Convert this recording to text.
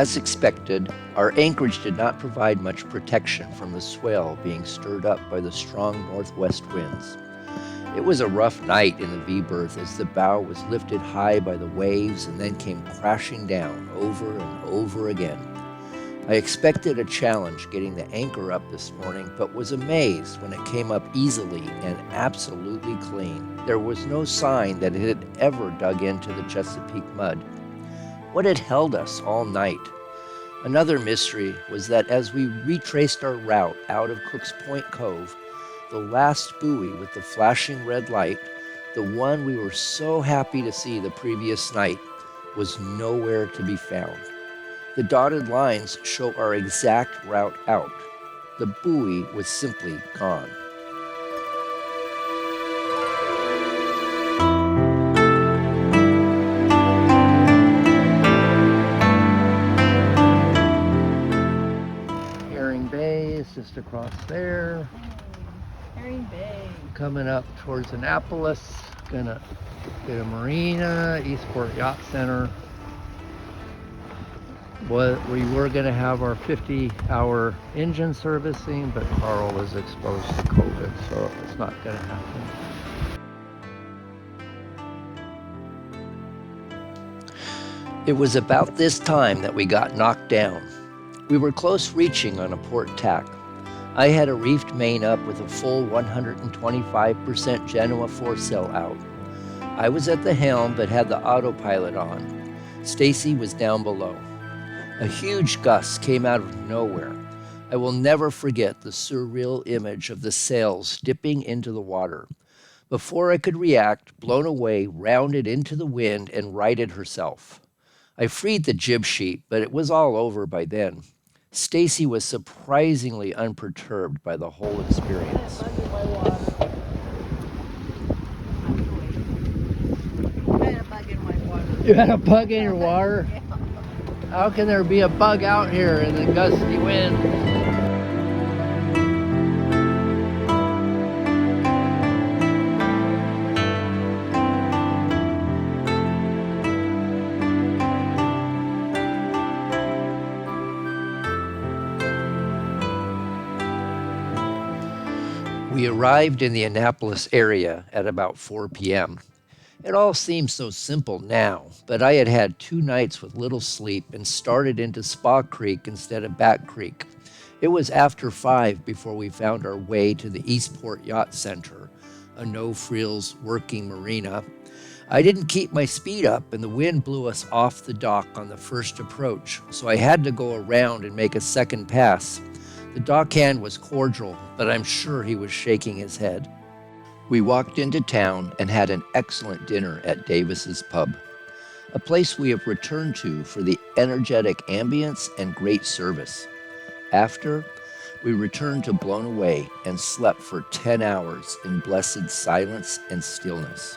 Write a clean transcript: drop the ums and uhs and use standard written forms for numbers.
As expected, our anchorage did not provide much protection from the swell being stirred up by the strong northwest winds. It was a rough night in the V-berth as the bow was lifted high by the waves and then came crashing down over and over again. I expected a challenge getting the anchor up this morning, but was amazed when it came up easily and absolutely clean. There was no sign that it had ever dug into the Chesapeake mud. What had held us all night? Another mystery was that as we retraced our route out of Cook's Point Cove, the last buoy with the flashing red light, the one we were so happy to see the previous night, was nowhere to be found. The dotted lines show our exact route out. The buoy was simply gone. Herring Bay is just across there. Herring Bay. Coming up towards Annapolis. Gonna get a marina, Eastport Yacht Center. We were going to have our 50-hour engine servicing, but Carl was exposed to COVID, so it's not going to happen. It was about this time that we got knocked down. We were close reaching on a port tack. I had a reefed main up with a full 125% Genoa foresail out. I was at the helm but had the autopilot on. Stacy was down below. A huge gust came out of nowhere. I will never forget the surreal image of the sails dipping into the water. Before I could react, Blown Away rounded into the wind and righted herself. I freed the jib sheet, but it was all over by then. Stacy was surprisingly unperturbed by the whole experience. You had a bug in your water? How can there be a bug out here in the gusty wind? We arrived in the Annapolis area at about 4 p.m. It all seems so simple now, but I had had 2 nights with little sleep and started into Spa Creek instead of Back Creek. It was after 5 before we found our way to the Eastport Yacht Center, a no-frills working marina. I didn't keep my speed up and the wind blew us off the dock on the first approach, so I had to go around and make a second pass. The dockhand was cordial, but I'm sure he was shaking his head. We walked into town and had an excellent dinner at Davis's Pub, a place we have returned to for the energetic ambience and great service. After, we returned to Blown Away and slept for 10 hours in blessed silence and stillness.